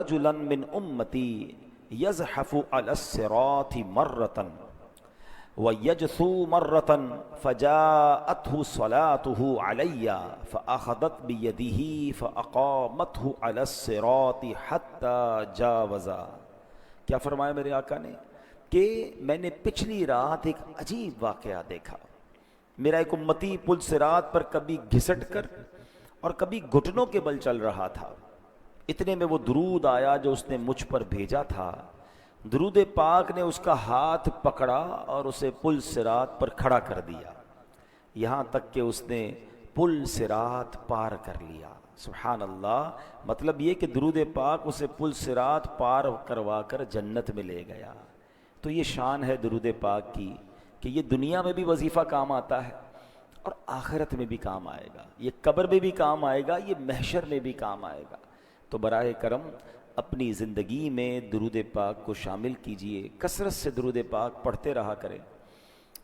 رجلا من امتی یزحف علی الصراط مرۃ ویجثو مرۃ فجاءته صلاته علی فاخذت بیدہ فاقامته علی الصراط حتی جاوزا۔ کیا فرمایا میرے آقا نے کہ میں نے پچھلی رات ایک عجیب واقعہ دیکھا۔ میرا ایک امتی پل صراط پر کبھی گھسٹ کر اور کبھی گھٹنوں کے بل چل رہا تھا، اتنے میں وہ درود آیا جو اس نے مجھ پر بھیجا تھا۔ درود پاک نے اس کا ہاتھ پکڑا اور اسے پل صراط پر کھڑا کر دیا، یہاں تک کہ اس نے پل صراط پار کر لیا۔ سبحان اللہ، مطلب یہ کہ درود پاک اسے پل صراط پار کروا کر جنت میں لے گیا۔ تو یہ شان ہے درود پاک کی کہ یہ دنیا میں بھی وظیفہ کام آتا ہے اور آخرت میں بھی کام آئے گا، یہ قبر میں بھی کام آئے گا، یہ محشر میں بھی کام آئے گا۔ تو براہ کرم اپنی زندگی میں درود پاک کو شامل کیجئے، کثرت سے درود پاک پڑھتے رہا کریں۔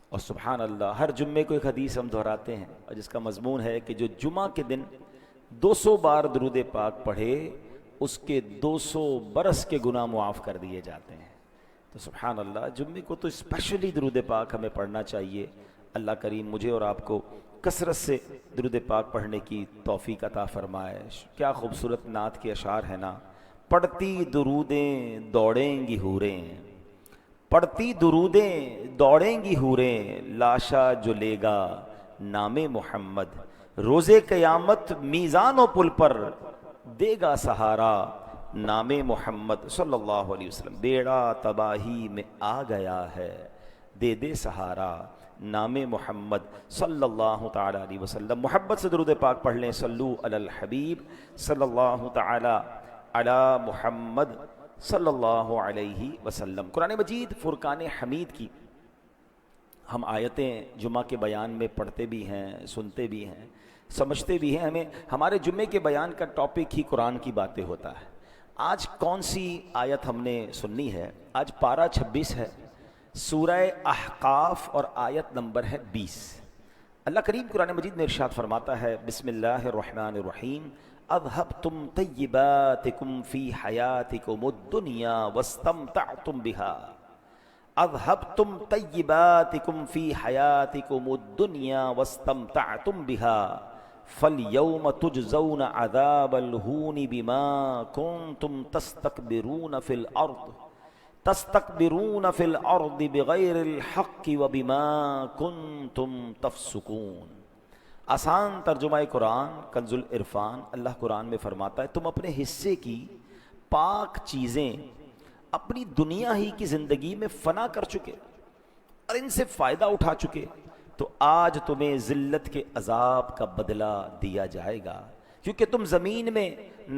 اور سبحان اللہ، ہر جمعے کو ایک حدیث ہم دہراتے ہیں اور جس کا مضمون ہے کہ جو جمعہ کے دن 200 بار درود پاک پڑھے اس کے 200 برس کے گناہ معاف کر دیے جاتے ہیں۔ تو سبحان اللہ، جمعے کو تو اسپیشلی درود پاک ہمیں پڑھنا چاہیے۔ اللہ کریم مجھے اور آپ کو کثرت سے درود پاک پڑھنے کی توفیق عطا فرمائے۔ کیا خوبصورت نعت کے اشعار ہیں نا۔ پڑھتی درودیں دوڑیں گی حوریں، پڑھتی درودیں دوڑیں گی حوریں، لاشا جو لے گا نام محمد، روز قیامت میزان و پل پر دے گا سہارا نام محمد صلی اللہ علیہ وسلم۔ بیڑا تباہی میں آ گیا ہے، دے دے سہارا نام محمد صلی اللہ تعالی علیہ وسلم۔ محبت سے درود پاک پڑھ لیں۔ صلو علی الحبیب صلی اللہ تعالی علی محمد صلی اللہ علیہ وسلم۔ قرآن مجید فرقان حمید کی ہم آیتیں جمعہ کے بیان میں پڑھتے بھی ہیں، سنتے بھی ہیں، سمجھتے بھی ہیں۔ ہمیں ہمارے جمعے کے بیان کا ٹاپک ہی قرآن کی باتیں ہوتا ہے۔ آج کون سی آیت ہم نے سننی ہے؟ آج پارہ 26 ہے، سورہ احقاف اور آیت نمبر ہے 20۔ اللہ کریم قرآن مجید میں ارشاد فرماتا ہے، بسم اللہ الرحمن الرحیم، اذھبتم طیباتکم فی حیاتکم الدنیا واستمتعتم بها، اذھبتم طیباتکم فی حیاتکم الدنیا واستمتعتم بها فالیوم تجزون عذاب الہون بما کنتم تستکبرون فی الارض تستکبرون فی الارض بغیر الحق وبما کنتم تفسقون۔ آسان ترجمہ قرآن کنز العرفان، اللہ قرآن میں فرماتا ہے تم اپنے حصے کی پاک چیزیں اپنی دنیا ہی کی زندگی میں فنا کر چکے اور ان سے فائدہ اٹھا چکے، تو آج تمہیں ذلت کے عذاب کا بدلہ دیا جائے گا، کیونکہ تم زمین میں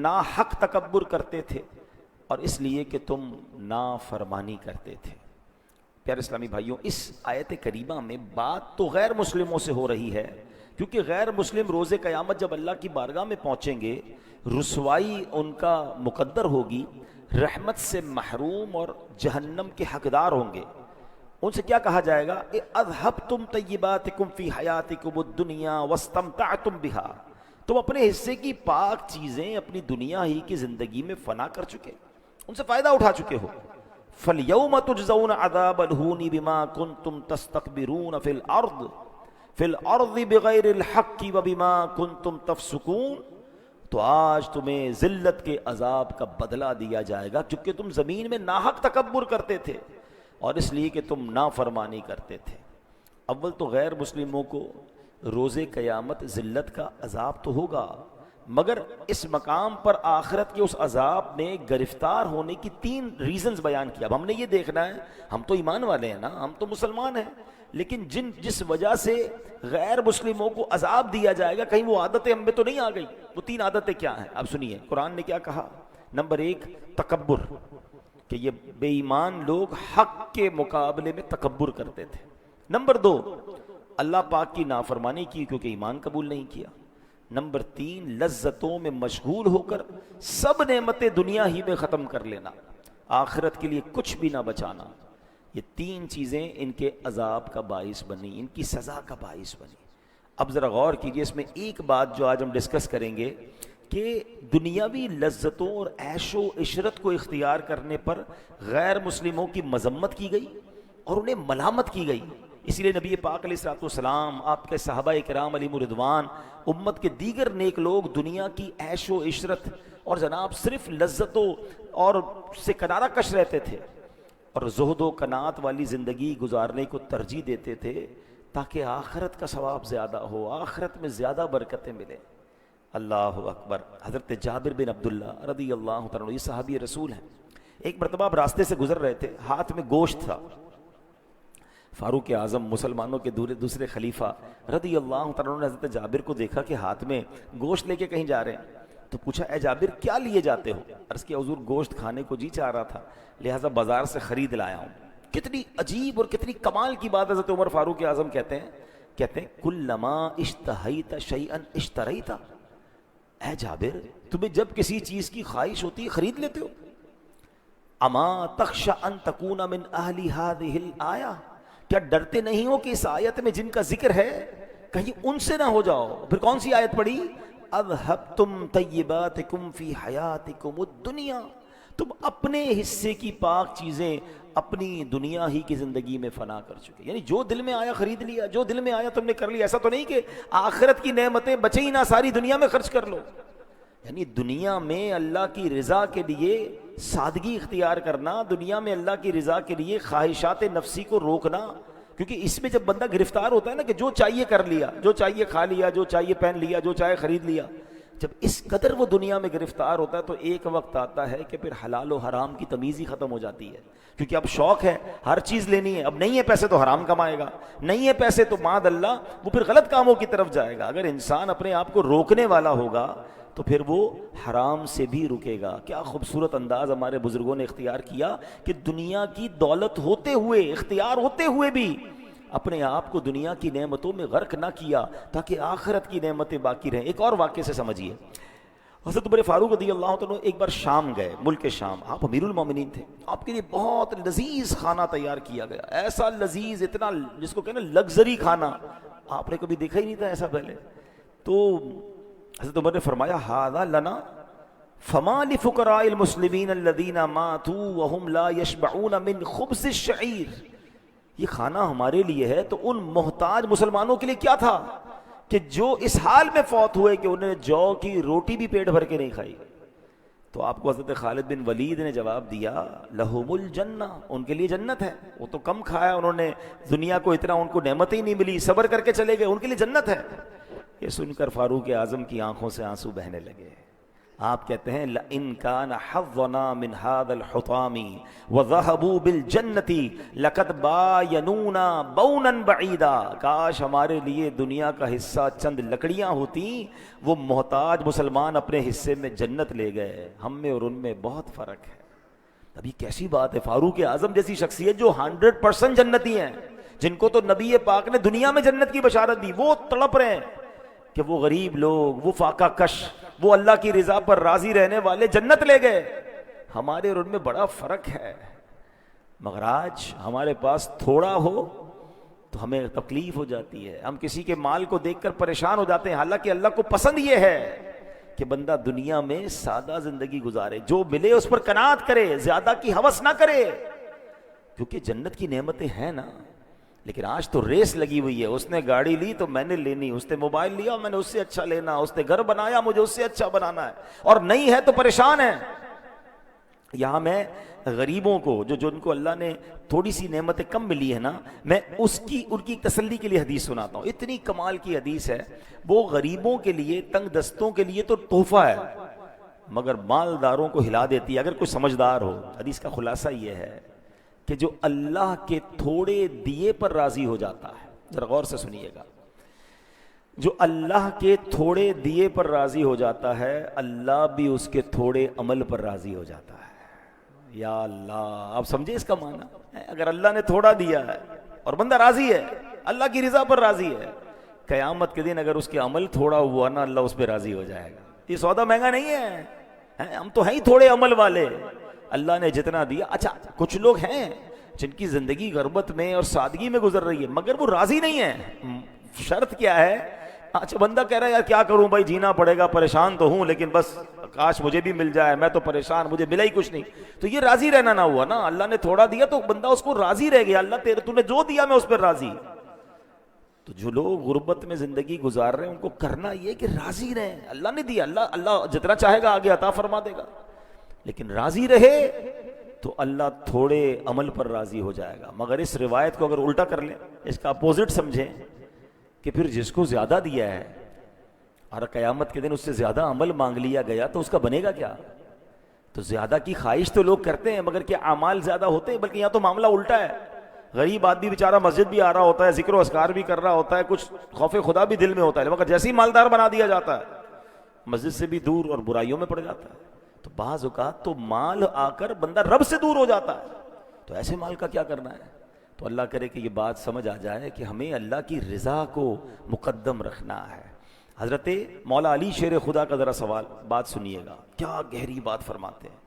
ناحق تکبر کرتے تھے اور اس لیے کہ تم نافرمانی کرتے تھے۔ پیارے اسلامی بھائیوں، اس آیت کریمہ میں بات تو غیر مسلموں سے ہو رہی ہے، کیونکہ غیر مسلم روز قیامت جب اللہ کی بارگاہ میں پہنچیں گے، رسوائی ان کا مقدر ہوگی، رحمت سے محروم اور جہنم کے حقدار ہوں گے۔ ان سے کیا کہا جائے گا؟ اذھبتم طیباتکم فی حیاتکم الدنیا واستمتعتم بها، تم اپنے حصے کی پاک چیزیں اپنی دنیا ہی کی زندگی میں فنا کر چکے، ان سے فائدہ اٹھا چکے ہو۔ فَالْيَوْمَ تُجْزَوْنَ عَذَابَ الْهُونِ بِمَا كُنْتُمْ تَسْتَكْبِرُونَ فِي الْأَرْضِ بِغَيْرِ الْحَقِّ وَبِمَا كُنْتُمْ تَفْسُقُونَ، تو آج تمہیں ذلت کے عذاب کا بدلہ دیا جائے گا کیونکہ تم زمین میں ناحق تکبر کرتے تھے اور اس لیے کہ تم نافرمانی کرتے تھے۔ اول تو غیر مسلموں کو روز قیامت ذلت کا عذاب تو ہوگا، مگر اس مقام پر آخرت کے اس عذاب میں گرفتار ہونے کی 3 ریزنز بیان کیا۔ اب ہم نے یہ دیکھنا ہے، ہم تو ایمان والے ہیں نا، ہم تو مسلمان ہیں، لیکن جس وجہ سے غیر مسلموں کو عذاب دیا جائے گا، کہیں وہ عادتیں ہم میں تو نہیں آ گئی۔ وہ 3 عادتیں کیا ہیں؟ اب سنیے قرآن نے کیا کہا۔ نمبر 1 تکبر، کہ یہ بے ایمان لوگ حق کے مقابلے میں تکبر کرتے تھے۔ نمبر 2 اللہ پاک کی نافرمانی کی کیونکہ ایمان قبول نہیں کیا۔ نمبر 3 لذتوں میں مشغول ہو کر سب نعمتیں دنیا ہی میں ختم کر لینا، آخرت کے لیے کچھ بھی نہ بچانا۔ یہ 3 چیزیں ان کے عذاب کا باعث بنی، ان کی سزا کا باعث بنی۔ اب ذرا غور کیجئے، اس میں ایک بات جو آج ہم ڈسکس کریں گے کہ دنیاوی لذتوں اور عیش و عشرت کو اختیار کرنے پر غیر مسلموں کی مذمت کی گئی اور انہیں ملامت کی گئی. اسی لیے نبی پاک علیہ الصلوۃ والسلام، آپ کے صحابہ کرام علیہم الرضوان، امت کے دیگر نیک لوگ دنیا کی عیش و عشرت اور جناب صرف لذتوں اور سے کنارہ کش رہتے تھے اور زہد و قناعت والی زندگی گزارنے کو ترجیح دیتے تھے تاکہ آخرت کا ثواب زیادہ ہو، آخرت میں زیادہ برکتیں ملیں. اللہ اکبر. حضرت جابر بن عبداللہ رضی اللہ تعالیٰ عنہ، یہ صحابی رسول ہیں. ایک مرتبہ آپ راستے سے گزر رہے تھے، ہاتھ میں گوشت تھا. فاروق اعظم مسلمانوں کے دوسرے خلیفہ رضی اللہ تعالیٰ عنہ نے حضرت جابر کو دیکھا کہ ہاتھ میں گوشت لے کے کہیں جا رہے ہیں، تو پوچھا اے جابر کیا لیے جاتے ہو؟ عرض کیا حضور گوشت کھانے کو جی چاہ رہا تھا، لہٰذا بازار سے خرید لایا ہوں. کتنی عجیب اور کتنی کمال کی بات. حضرت عمر فاروق اعظم کہتے ہیں کلما اشتہیت شیئا اشتریت. اے جابر تمہیں جب کسی چیز کی خواہش ہوتی ہے خرید لیتے ہو. اما تخشى ان تکون من اہل هذه الآیہ، کیا ڈرتے نہیں ہو کہ اس آیت میں جن کا ذکر ہے کہیں ان سے نہ ہو جاؤ؟ پھر کون سی آیت پڑھی؟ اذهبتم طیباتکم فی حیاتکم الدنیا، تم اپنے حصے کی پاک چیزیں اپنی دنیا ہی کی زندگی میں فنا کر چکے. یعنی جو دل میں آیا خرید لیا، جو دل میں آیا تم نے کر لیا. ایسا تو نہیں کہ آخرت کی نعمتیں بچے ہی نہ، ساری دنیا میں خرچ کر لو. یعنی دنیا میں اللہ کی رضا کے لیے سادگی اختیار کرنا، دنیا میں اللہ کی رضا کے لیے خواہشات نفسی کو روکنا. کیونکہ اس میں جب بندہ گرفتار ہوتا ہے نا کہ جو چاہیے کر لیا، جو چاہیے کھا لیا، جو چاہیے پہن لیا، جو چاہے خرید لیا، جب اس قدر وہ دنیا میں گرفتار ہوتا ہے تو ایک وقت آتا ہے کہ پھر حلال و حرام کی تمیز ہی ختم ہو جاتی ہے. کیونکہ اب شوق ہے، ہر چیز لینی ہے. اب نہیں ہے پیسے تو حرام کمائے گا، نہیں ہے پیسے تو معاذ اللہ وہ پھر غلط کاموں کی طرف جائے گا. اگر انسان اپنے آپ کو روکنے والا ہوگا تو پھر وہ حرام سے بھی رکے گا. کیا خوبصورت انداز ہمارے بزرگوں نے اختیار کیا کہ دنیا کی دولت ہوتے ہوئے، اختیار ہوتے ہوئے بھی اپنے آپ کو دنیا کی نعمتوں میں غرق نہ کیا تاکہ آخرت کی نعمتیں باقی رہیں. ایک اور واقعے سے سمجھیے. حضرت عمر فاروق رضی اللہ تعالیٰ ایک بار شام گئے، ملک شام. آپ امیر المومنین تھے، آپ کے لیے بہت لذیذ کھانا تیار کیا گیا. ایسا لذیذ، اتنا جس کو کہنا لگژری کھانا، آپ نے کبھی دیکھا ہی نہیں تھا ایسا پہلے. تو حضرت عمر نے فرمایا ھذا لنا فما لفقراء المسلمین الذین ماتوا وهم لا یشبعون من خبز الشعیر. یہ کھانا ہمارے لیے ہے تو ان محتاج مسلمانوں کے لیے کیا تھا کہ جو اس حال میں فوت ہوئے کہ انہیں جو کی روٹی بھی پیٹ بھر کے نہیں کھائی. تو آپ کو حضرت خالد بن ولید نے جواب دیا لہم الجنہ، ان کے لیے جنت ہے. وہ تو کم کھایا انہوں نے، دنیا کو اتنا ان کو نعمتیں ہی نہیں ملی، صبر کر کے چلے گئے، ان کے لیے جنت ہے. یہ سن کر فاروق اعظم کی آنکھوں سے آنسو بہنے لگے. آپ کہتے ہیں لَإِن كَانَ حَظُّنَا مِنْ هَذَا الْحُطَامِ وَذَهَبُوا بِالْجَنَّةِ لَقَدْ بَايَنُونَا بَوْنًا بَعِيدًا. کاش ہمارے لیے دنیا کا حصہ چند لکڑیاں ہوتی، وہ محتاج مسلمان اپنے حصے میں جنت لے گئے. ہم میں اور ان میں بہت فرق ہے. ابھی کیسی بات ہے، فاروق اعظم جیسی شخصیت جو 100% جنتی ہیں، جن کو تو نبی پاک نے دنیا میں جنت کی بشارت دی، وہ تڑپ رہے ہیں کہ وہ غریب لوگ، وہ فاقہ کش، وہ اللہ کی رضا پر راضی رہنے والے جنت لے گئے. ہمارے اور ان میں بڑا فرق ہے. مگر آج ہمارے پاس تھوڑا ہو تو ہمیں تکلیف ہو جاتی ہے، ہم کسی کے مال کو دیکھ کر پریشان ہو جاتے ہیں. حالانکہ اللہ کو پسند یہ ہے کہ بندہ دنیا میں سادہ زندگی گزارے، جو ملے اس پر قناعت کرے، زیادہ کی ہوس نہ کرے. کیونکہ جنت کی نعمتیں ہیں نا. لیکن آج تو ریس لگی ہوئی ہے، اس نے گاڑی لی تو میں نے لینی، اس نے موبائل لیا میں نے اس سے اچھا لینا، اس نے گھر بنایا مجھے اس سے اچھا بنانا ہے، اور نہیں ہے تو پریشان ہے. یہاں میں غریبوں کو جن کو اللہ نے تھوڑی سی نعمتیں کم ملی ہے نا، میں ان کی تسلی کے لیے حدیث سناتا ہوں. اتنی کمال کی حدیث ہے. وہ غریبوں کے لیے، تنگ دستوں کے لیے تو تحفہ ہے، مگر مالداروں کو ہلا دیتی ہے اگر کوئی سمجھدار ہو. حدیث کا خلاصہ یہ ہے کہ جو اللہ کے تھوڑے دیے پر راضی ہو جاتا ہے، ذرا غور سے سنیے گا، جو اللہ کے تھوڑے دیے پر راضی ہو جاتا ہے، اللہ بھی اس کے تھوڑے عمل پر راضی ہو جاتا ہے. یا اللہ، آپ سمجھے اس کا معنی؟ اگر اللہ نے تھوڑا دیا ہے اور بندہ راضی ہے، اللہ کی رضا پر راضی ہے، قیامت کے دن اگر اس کے عمل تھوڑا ہوا نا، اللہ اس پہ راضی ہو جائے گا. یہ سودا مہنگا نہیں ہے، ہم تو ہیں ہی تھوڑے عمل والے. اللہ نے جتنا دیا. اچھا کچھ لوگ ہیں جن کی زندگی غربت میں اور سادگی میں گزر رہی ہے مگر وہ راضی نہیں ہیں. شرط کیا ہے اچھا بندہ کہہ رہا ہے یار کیا کروں بھائی، جینا پڑے گا، پریشان تو ہوں لیکن بس کاش مجھے بھی مل جائے، میں تو پریشان، مجھے ملا ہی کچھ نہیں. تو یہ راضی رہنا نہ ہوا نا. اللہ نے تھوڑا دیا تو بندہ اس کو راضی رہ گیا، اللہ تیرے تو نے جو دیا میں اس پر راضی. تو جو لوگ غربت میں زندگی گزار رہے ہیں ان کو کرنا یہ کہ راضی رہیں. اللہ نے دیا، اللہ جتنا چاہے گا آگے عطا فرما دے گا، لیکن راضی رہے تو اللہ تھوڑے عمل پر راضی ہو جائے گا. مگر اس روایت کو اگر الٹا کر لیں، اس کا اپوزٹ سمجھیں کہ پھر جس کو زیادہ دیا ہے اور قیامت کے دن اس سے زیادہ عمل مانگ لیا گیا تو اس کا بنے گا کیا؟ تو زیادہ کی خواہش تو لوگ کرتے ہیں مگر کیا اعمال زیادہ ہوتے ہیں؟ بلکہ یہاں تو معاملہ الٹا ہے. غریب آدمی بیچارہ مسجد بھی آ رہا ہوتا ہے، ذکر و اذکار بھی کر رہا ہوتا ہے، کچھ خوف خدا بھی دل میں ہوتا ہے، مگر جیسے ہی مالدار بنا دیا جاتا ہے مسجد سے بھی دور اور برائیوں میں پڑ جاتا ہے. تو بعض اوقات تو مال آ کر بندہ رب سے دور ہو جاتا ہے. تو ایسے مال کا کیا کرنا ہے؟ تو اللہ کرے کہ یہ بات سمجھ آ جائے کہ ہمیں اللہ کی رضا کو مقدم رکھنا ہے. حضرت مولا علی شیر خدا کا ذرا سوال بات سنیے گا، کیا گہری بات فرماتے ہیں.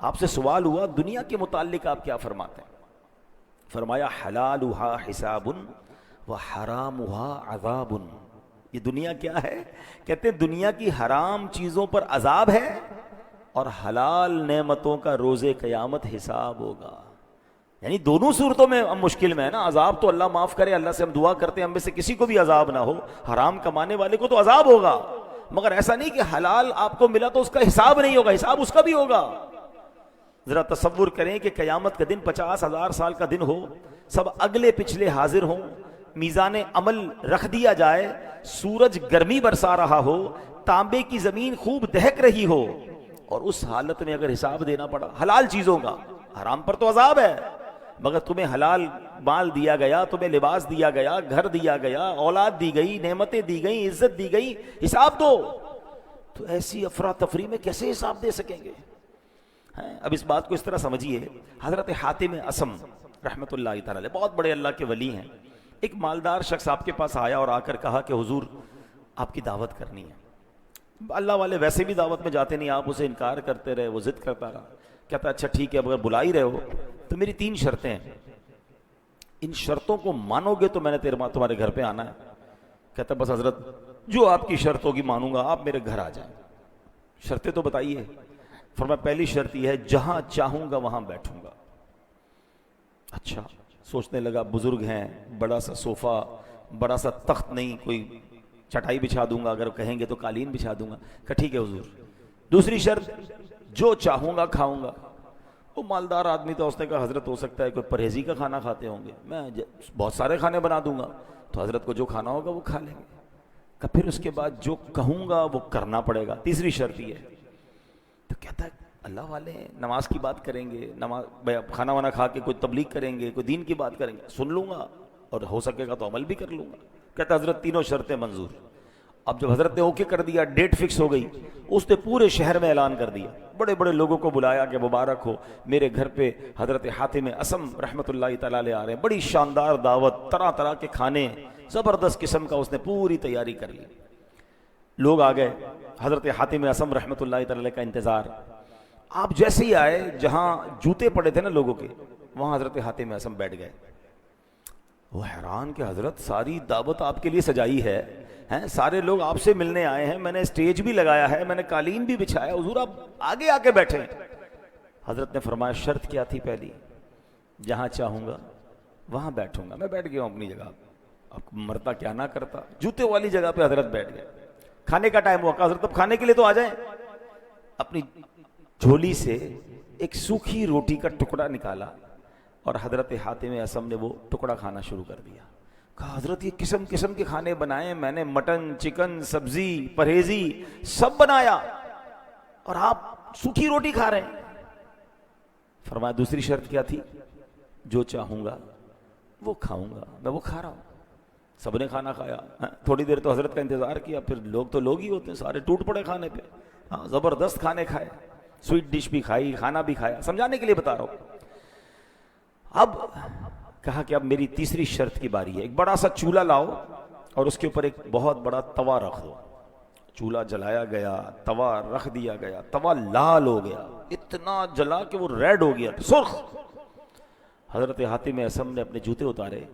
آپ سے سوال ہوا دنیا کے متعلق آپ کیا فرماتے ہیں؟ فرمایا حلالھا حساب و حرامھا عذاب. یہ دنیا کیا ہے؟ کہتے ہیں دنیا کی حرام چیزوں پر عذاب ہے اور حلال نعمتوں کا روز قیامت حساب ہوگا. یعنی دونوں صورتوں میں ہم مشکل میں ہے نا. عذاب تو اللہ معاف کرے، اللہ سے ہم دعا کرتے ہیں ہم میں سے کسی کو بھی عذاب نہ ہو. حرام کمانے والے کو تو عذاب ہوگا، مگر ایسا نہیں کہ حلال آپ کو ملا تو اس کا حساب نہیں ہوگا، حساب اس کا بھی ہوگا. ذرا تصور کریں کہ قیامت کا دن 50,000 سال کا دن ہو، سب اگلے پچھلے حاضر ہوں، میزان عمل رکھ دیا جائے، سورج گرمی برسا رہا ہو، تانبے کی زمین خوب دہک رہی ہو، اور اس حالت میں اگر حساب دینا پڑا حلال چیزوں کا. حرام پر تو عذاب ہے مگر تمہیں حلال مال دیا گیا، تمہیں لباس دیا گیا، گھر دیا گیا، اولاد دی گئی، نعمتیں دی گئی، عزت دی گئی، حساب دو. تو ایسی افراتفری میں کیسے حساب دے سکیں گے؟ اب اس بات کو اس طرح سمجھیے. حضرت حاتم اصم رحمۃ اللہ تعالی علیہ بہت بڑے اللہ کے ولی ہیں. ایک مالدار شخص آپ کے پاس آیا اور آ کر کہا کہ حضور آپ کی دعوت کرنی ہے. اللہ والے ویسے بھی دعوت میں جاتے نہیں، آپ اسے انکار کرتے رہے، وہ ضد کرتا رہا. کہتا اچھا ٹھیک ہے، اب اگر بلا ہی رہے ہو تو میری 3 شرطیں ہیں، ان شرطوں کو مانو گے تو میں نے تمہارے گھر پہ آنا ہے. کہتا بس حضرت جو آپ کی شرط ہوگی مانوں گا، آپ میرے گھر آ جائیں. شرطیں تو بتائیے. فرمایا پہلی شرط یہ ہے جہاں چاہوں گا وہاں بیٹھوں گا. اچھا سوچنے لگا بزرگ ہیں، بڑا سا صوفہ، بڑا سا تخت نہیں، کوئی چٹائی بچھا دوں گا، اگر کہیں گے تو قالین بچھا دوں گا. کہ ٹھیک ہے حضور. دوسری شرط جو چاہوں گا کھاؤں گا. وہ مالدار آدمی تو اس نے کہا حضرت ہو سکتا ہے کوئی پرہیزی کا کھانا کھاتے ہوں گے، میں بہت سارے کھانے بنا دوں گا، تو حضرت کو جو کھانا ہوگا وہ کھا لیں گے. کہ پھر اس کے بعد جو کہوں گا وہ کرنا پڑے گا. تیسری شرط یہ ہے. تو کہتا ہے اللہ والے نماز کی بات کریں گے، نماز کھانا وانا کھا کے کوئی تبلیغ کریں گے، کوئی دین کی بات کریں گے، سن لوں گا اور ہو سکے گا تو عمل بھی کر لوں گا. کہتا حضرت تینوں شرطیں منظور. اب جب حضرت نے اوکے کر دیا، ڈیٹ فکس ہو گئی، اس نے پورے شہر میں اعلان کر دیا، بڑے بڑے لوگوں کو بلایا کہ مبارک ہو میرے گھر پہ حضرت حاتم اصم رحمۃ اللہ تعالی علیہ آ رہے ہیں. بڑی شاندار دعوت، طرح طرح کے کھانے، زبردست قسم کا اس نے پوری تیاری کر لی. لوگ آ گئے، حضرت حاتم اصم رحمۃ اللہ تعالی علیہ کا انتظار. آپ جیسے ہی آئے جہاں جوتے پڑے تھے نا لوگوں کے، وہاں حضرت حاتم اصم بیٹھ گئے. وہ حیران کہ حضرت ساری دعوت آپ کے لیے سجائی ہے، سارے لوگ آپ سے ملنے آئے ہیں، میں نے اسٹیج بھی لگایا ہے، میں نے قالین بھی بچھایا، حضور آپ آگے آ کے بیٹھے. حضرت نے فرمایا شرط کیا تھی پہلی؟ جہاں چاہوں گا وہاں بیٹھوں گا. میں بیٹھ گیا ہوں اپنی جگہ. اب مرتا کیا نہ کرتا، جوتے والی جگہ پہ حضرت بیٹھ گئے. کھانے کا ٹائم ہوا، کہا حضرت اب کھانے کے لیے تو آ جائیں. اپنی جھولی سے ایک سوکھی روٹی کا ٹکڑا نکالا اور حضرت حاتم اصم نے وہ ٹکڑا کھانا شروع کر دیا. کہا حضرت یہ قسم قسم کے کھانے بنائے میں نے، مٹن، چکن، سبزی، پرہیزی سب بنایا، اور آپ سوکھی روٹی کھا رہے ہیں. فرمایا دوسری شرط کیا تھی؟ جو چاہوں گا وہ کھاؤں گا. میں وہ کھا رہا ہوں. سب نے کھانا کھایا. تھوڑی دیر تو حضرت کا انتظار کیا، پھر لوگ تو لوگ ہی ہوتے ہیں، سارے ٹوٹ پڑے کھانے پہ. زبردست کھانے کھائے، سویٹ ڈش بھی کھائی، کھانا بھی کھایا. سمجھانے کے لیے بتا رہا ہوں. اب کہا کہ اب میری تیسری شرط کی باری ہے. ایک بڑا سا چولہا لاؤ اور اس کے اوپر ایک بہت بڑا توا رکھ دو. چولہا جلایا گیا، توا رکھ دیا گیا، توا لال ہو گیا، اتنا جلا کہ وہ ریڈ ہو گیا، سرخ. حضرت حاتم اصم نے اپنے جوتے اتارے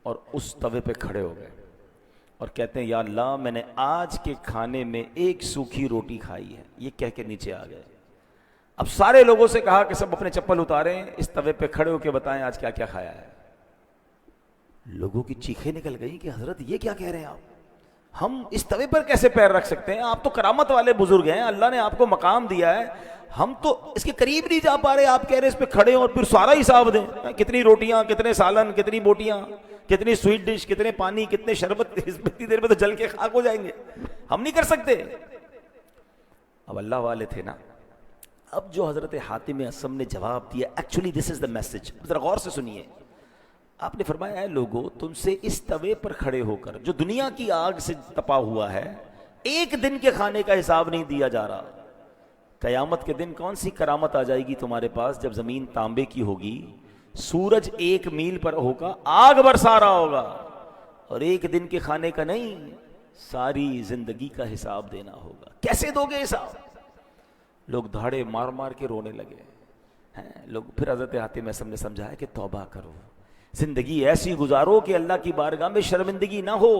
اور اس توے پہ کھڑے ہو گئے. اور کہتے ہیں یا اللہ میں نے آج کے کھانے میں ایک سوکھی روٹی کھائی ہے، یہ کہہ کے نیچے آ گئے۔ اب سارے لوگوں سے کہا کہ سب اپنے چپل اتاریں، اس توے پہ کھڑے ہو کے بتائیں آج کیا کیا کھایا ہے۔ لوگوں کی چیخیں نکل گئی کہ حضرت یہ کیا کہہ رہے ہیں آپ، ہم اس توے پر کیسے پیر رکھ سکتے ہیں، آپ تو کرامت والے بزرگ ہیں، اللہ نے آپ کو مقام دیا ہے، ہم تو اس کے قریب نہیں جا پا رہے، آپ کہہ رہے اس پہ کھڑے ہوں اور پھر سارا حساب دیں، کتنی روٹیاں، کتنے سالن، کتنی بوٹیاں، کتنی سویٹ ڈش، کتنے پانی، کتنے شربت، اس اتنی دیر میں تو جل کے خاک ہو جائیں گے، ہم نہیں کر سکتے۔ اب اللہ والے تھے نا۔ اب جو حضرت حاتم اصم نے جواب دیا، actually this is the message, ذرا غور سے سنیے۔ آپ نے فرمایا اے لوگو، تم سے اس توے پر کھڑے ہو کر جو دنیا کی آگ سے تپا ہوا ہے، ایک دن کے کھانے کا حساب نہیں دیا جا رہا۔ قیامت کے دن کون سی کرامت آ جائے گی تمہارے پاس، جب زمین تانبے کی ہوگی، سورج 1 میل پر ہوگا، آگ برسا رہا ہوگا، اور ایک دن کے کھانے کا نہیں، ساری زندگی کا حساب دینا ہوگا۔ کیسے دو گے حساب؟ لوگ دھاڑے مار مار کے رونے لگے ہیں لوگ۔ پھر حضرت حاتم اصم نے سمجھایا کہ توبہ کرو، زندگی ایسی گزارو کہ اللہ کی بارگاہ میں شرمندگی نہ ہو۔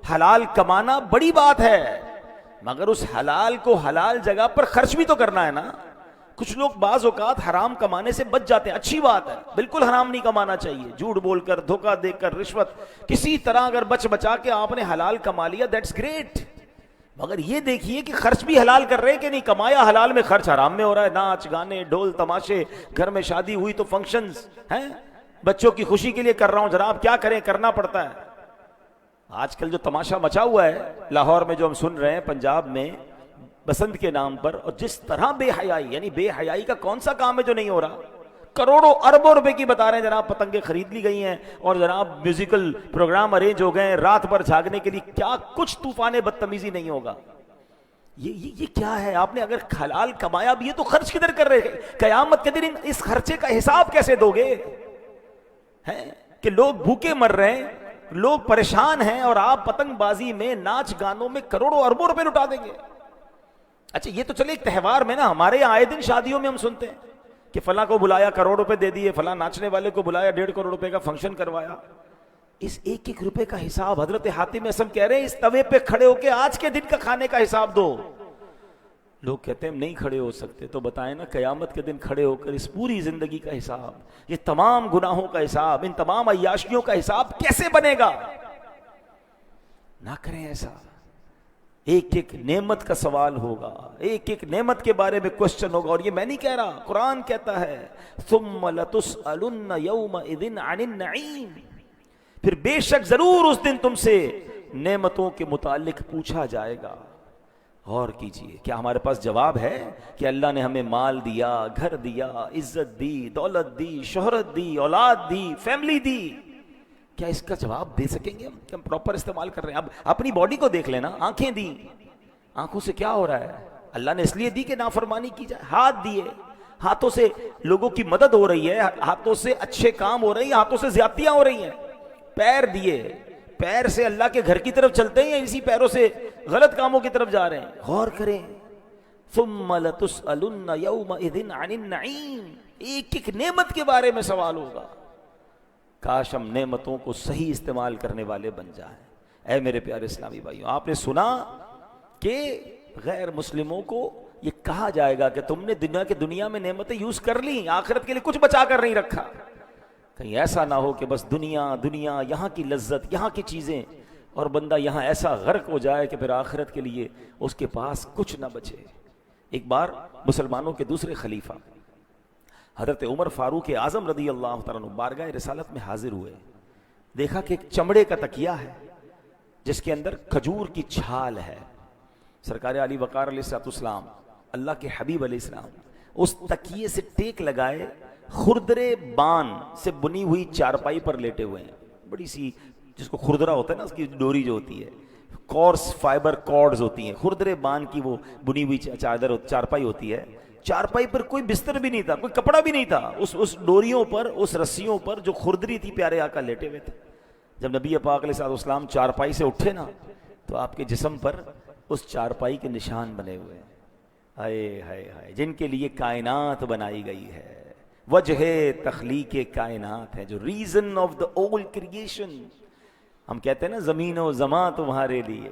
حلال کمانا بڑی بات ہے، مگر اس حلال کو حلال جگہ پر خرچ بھی تو کرنا ہے نا۔ کچھ لوگ بعض اوقات حرام کمانے سے بچ جاتے ہیں، اچھی بات ہے، بالکل حرام نہیں کمانا چاہیے، جھوٹ بول کر، دھوکہ دے کر، رشوت، کسی طرح اگر بچا کے آپ نے حلال کما لیا، دیٹس گریٹ، مگر یہ دیکھیے کہ خرچ بھی حلال کر رہے ہیں کہ نہیں، کمایا حلال میں خرچ حرام میں ہو رہا ہے، ناچ گانے ڈھول تماشے، گھر میں شادی ہوئی تو فنکشنز ہیں، بچوں کی خوشی کے لیے کر رہا ہوں جناب، کیا کریں، کرنا پڑتا ہے۔ آج کل جو تماشا مچا ہوا ہے لاہور میں، جو ہم سن رہے ہیں، پنجاب میں بسنت کے نام پر، اور جس طرح بے حیائی، یعنی بے حیائی کا کون سا کام ہے جو نہیں ہو رہا، کروڑوں اربوں روپے کی بتا رہے ہیں جناب، پتنگیں خرید لی گئی ہیں، اور جناب میوزیکل پروگرام ارینج ہو گئے ہیں رات بھر جھاگنے کے لیے، کیا کچھ طوفان بدتمیزی نہیں ہوگا۔ یہ کیا ہے؟ آپ نے اگر حلال کمایا بھی ہے تو خرچ کدھر کر رہے ہیں؟ قیامت کے دن اس خرچے کا حساب کیسے دو گے؟ کہ لوگ بھوکے مر رہے ہیں، لوگ پریشان ہیں، اور آپ پتنگ بازی میں، ناچ گانوں میں کروڑوں اربوں روپے لٹا دیں گے۔ اچھا یہ تو چلے ایک تہوار میں نا، ہمارے آئے دن شادیوں میں ہم سنتے ہیں کہ فلاں کو بلایا کروڑ روپے دے دیے، فلاں ناچنے والے کو بلایا 1.5 کروڑ روپے کا فنکشن کروایا۔ اس ایک ایک روپے کا حساب حضرت حاتم اصم کہہ رہے ہیں اس توے پہ کھڑے ہو کے آج کے دن کا کھانے کا حساب دو۔ لوگ کہتے ہیں ہم نہیں کھڑے ہو سکتے، تو بتائیں نا قیامت کے دن کھڑے ہو کر اس پوری زندگی کا حساب، یہ تمام گناہوں کا حساب، ان تمام عیاشیوں کا حساب کیسے بنے گا؟ نہ کریں ایسا۔ ایک ایک نعمت کا سوال ہوگا، ایک ایک نعمت کے بارے میں کوسچن ہوگا، اور یہ میں نہیں کہہ رہا، قرآن کہتا ہے ثم لتسألن یومئذ عن النعیم، پھر بے شک ضرور اس دن تم سے نعمتوں کے متعلق پوچھا جائے گا۔ غور کیجئے، کیا ہمارے پاس جواب ہے کہ اللہ نے ہمیں مال دیا، گھر دیا، عزت دی، دولت دی، شہرت دی، اولاد دی، فیملی دی، کیا اس کا جواب دے سکیں گے ہم کہ ہم پراپر استعمال کر رہے ہیں؟ اب اپنی باڈی کو دیکھ لینا، آنکھیں دی، آنکھوں سے کیا ہو رہا ہے؟ اللہ نے اس لیے دی کہ نافرمانی کی جائے۔ ہاتھ دیے، ہاتھوں سے لوگوں کی مدد ہو رہی ہے، ہاتھوں سے اچھے کام ہو رہے ہیں، ہاتھوں سے زیادتیاں ہو رہی ہیں۔ پیر دیے، پیر سے اللہ کے گھر کی طرف چلتے ہیں یا اسی پیروں سے غلط کاموں کی طرف جا رہے ہیں؟ غور کریں۔ ثم لتسألن یومئذ عن النعیم، ایک ایک نعمت کے بارے میں سوال ہوگا۔ کاش ہم نعمتوں کو صحیح استعمال کرنے والے بن جائیں۔ اے میرے پیارے اسلامی بھائیوں، آپ نے سنا کہ غیر مسلموں کو یہ کہا جائے گا کہ تم نے دنیا میں نعمتیں یوز کر لی، آخرت کے لیے کچھ بچا کر نہیں رکھا۔ کہیں ایسا نہ ہو کہ بس دنیا یہاں کی لذت، یہاں کی چیزیں، اور بندہ یہاں ایسا غرق ہو جائے کہ پھر آخرت کے لیے اس کے پاس کچھ نہ بچے۔ ایک بار مسلمانوں کے دوسرے خلیفہ حضرت عمر فاروق اعظم رضی اللہ تعالیٰ عنہ بارگاہ رسالت میں حاضر ہوئے، دیکھا کہ ایک چمڑے کا تکیہ ہے جس کے اندر کھجور کی چھال ہے۔ سرکار علی وقار علیہ السلام، اللہ کے حبیب علیہ السلام، اس تکیے سے ٹیک لگائے خردرے بان سے بنی ہوئی چارپائی پر لیٹے ہوئے ہیں، بڑی سی، جس کو خردرا ہوتا ہے نا، اس کی ڈوری جو ہوتی ہے، کورس فائبر کارڈز ہوتی ہیں، خردرے بان کی وہ بنی ہوئی چارپائی ہوتی ہے۔ چارپائی پر کوئی بستر بھی نہیں تھا، کوئی کپڑا بھی نہیں تھا، اس ڈوریوں پر، اس رسیوں پر جو خردری تھی، پیارے آقا لیٹے ہوئے تھے۔ جب نبی پاک علیہ السلام چارپائی سے اٹھے نا، تو آپ کے جسم پر اس چارپائی کے نشان بنے ہوئے ہیں۔ ہائے ہائے ہائے، جن کے لیے کائنات بنائی گئی ہے، وجہ تخلیق کائنات ہے، جو ریزن آف دا اول کریشن۔ ہم کہتے ہیں نا زمین و زماں تمہارے لیے،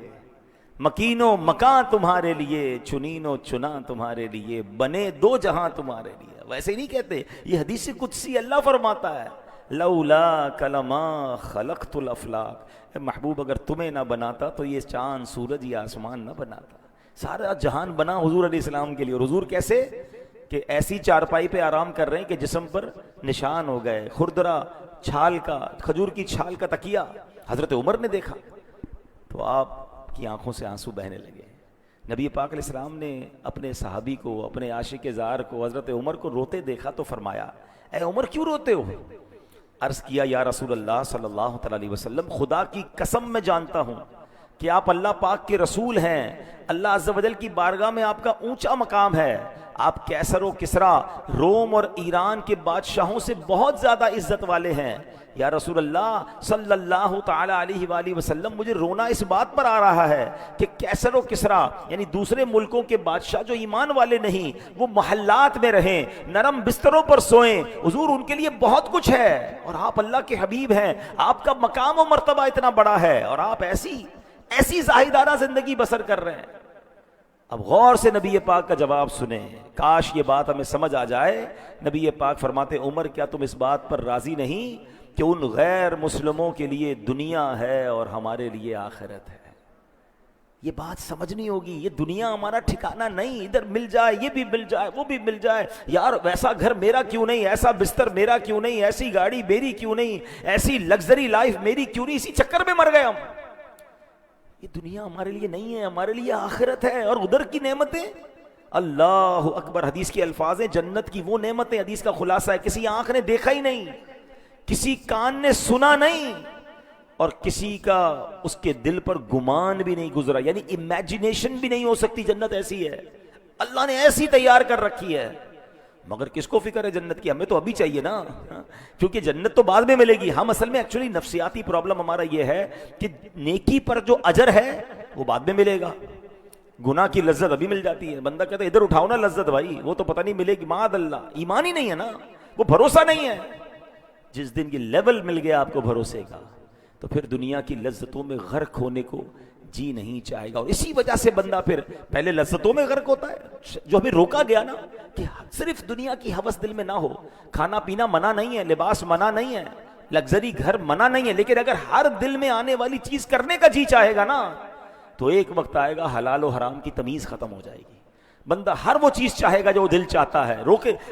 مکین و مکان تمہارے لیے، چنین و چنا تمہارے لیے، بنے دو جہاں تمہارے لیے. ویسے نہیں کہتے، یہ حدیث قدسی اللہ فرماتا ہے لولا کلما خلقت الافلاق. اے محبوب اگر تمہیں نہ بناتا تو یہ چاند سورج یہ آسمان نہ بناتا. سارا جہان بنا حضور علیہ السلام کے لیے. اور حضور کیسے کہ ایسی چارپائی پہ آرام کر رہے ہیں کہ جسم پر نشان ہو گئے، خردرا چھال کا، کھجور کی چھال کا تکیہ حضرت عمر نے دیکھا تو آپ کی آنکھوں سے آنسو بہنے لگے. نبی پاک علیہ السلام نے اپنے صحابی کو، اپنے عاشق زار کو، حضرت عمر کو روتے دیکھا تو فرمایا اے عمر کیوں روتے ہو؟ عرض کیا یا رسول اللہ صلی اللہ تعالی علیہ وسلم، خدا کی قسم میں جانتا ہوں کہ آپ اللہ پاک کے رسول ہیں، اللہ عز و جل کی بارگاہ میں آپ کا اونچا مقام ہے، آپ کیسر و کسرا، روم اور ایران کے بادشاہوں سے بہت زیادہ عزت والے ہیں. یا رسول اللہ صلی اللہ تعالی علیہ وآلہ وسلم، مجھے رونا اس بات پر آ رہا ہے کہ کیسر و کسرا یعنی دوسرے ملکوں کے بادشاہ جو ایمان والے نہیں، وہ محلات میں رہیں، نرم بستروں پر سوئیں. حضور ان کے لیے بہت کچھ ہے اور آپ اللہ کے حبیب ہیں، آپ کا مقام و مرتبہ اتنا بڑا ہے اور آپ ایسی زاہدانہ زندگی بسر کر رہے ہیں. اب غور سے نبی پاک کا جواب سنیں، کاش یہ بات ہمیں سمجھ آ جائے. نبی پاک فرماتے عمر کیا تم اس بات پر راضی نہیں کہ ان غیر مسلموں کے لیے دنیا ہے اور ہمارے لیے آخرت ہے؟ یہ بات سمجھنی ہوگی. یہ دنیا ہمارا ٹھکانہ نہیں، ادھر مل جائے یہ بھی مل جائے وہ بھی مل جائے، یار ویسا گھر میرا کیوں نہیں، ایسا بستر میرا کیوں نہیں، ایسی گاڑی میری کیوں نہیں، ایسی لگژری لائف میری کیوں نہیں. اسی چکر میں مر گئے ہم. یہ دنیا ہمارے لیے نہیں ہے، ہمارے لیے آخرت ہے. اور ادھر کی نعمتیں، اللہ اکبر، حدیث کے الفاظ ہیں جنت کی وہ نعمتیں، حدیث کا خلاصہ ہے کسی آنکھ نے دیکھا ہی نہیں، کسی کان نے سنا نہیں، اور کسی کا اس کے دل پر گمان بھی نہیں گزرا، یعنی امیجنیشن بھی نہیں ہو سکتی. جنت ایسی ہے، اللہ نے ایسی تیار کر رکھی ہے. مگر کس کو فکر ہے جنت کی؟ ہمیں تو ابھی چاہیے نا، کیونکہ جنت تو بعد میں ملے گی. ہم اصل میں ایکچولی نفسیاتی پرابلم ہمارا یہ ہے کہ نیکی پر جو اجر ہے وہ بعد میں ملے گا، گناہ کی لذت ابھی مل جاتی ہے. بندہ کہتا ہے ادھر اٹھاؤ نا لذت بھائی، وہ تو پتہ نہیں ملے گی. معاذ اللہ، ایمان ہی نہیں ہے نا، وہ بھروسہ نہیں ہے. جس دن یہ لیول مل گیا آپ کو بھروسے کا تو پھر دنیا کی لذتوں میں غرق ہونے کو جی نہیں چاہے گا. اور اسی وجہ سے بندہ پھر پہلے لذتوں میں غرق ہوتا ہے، جو ہمیں روکا گیا نا کہ صرف دنیا کی ہوس دل میں نہ ہو. کھانا پینا منع نہیں ہے، لباس منع نہیں ہے، لگژری گھر منع نہیں ہے، لیکن اگر ہر دل میں آنے والی چیز کرنے کا جی چاہے گا نا تو ایک وقت آئے گا حلال و حرام کی تمیز ختم ہو جائے گی. بندہ ہر وہ چیز چاہے گا جو دل چاہتا ہے،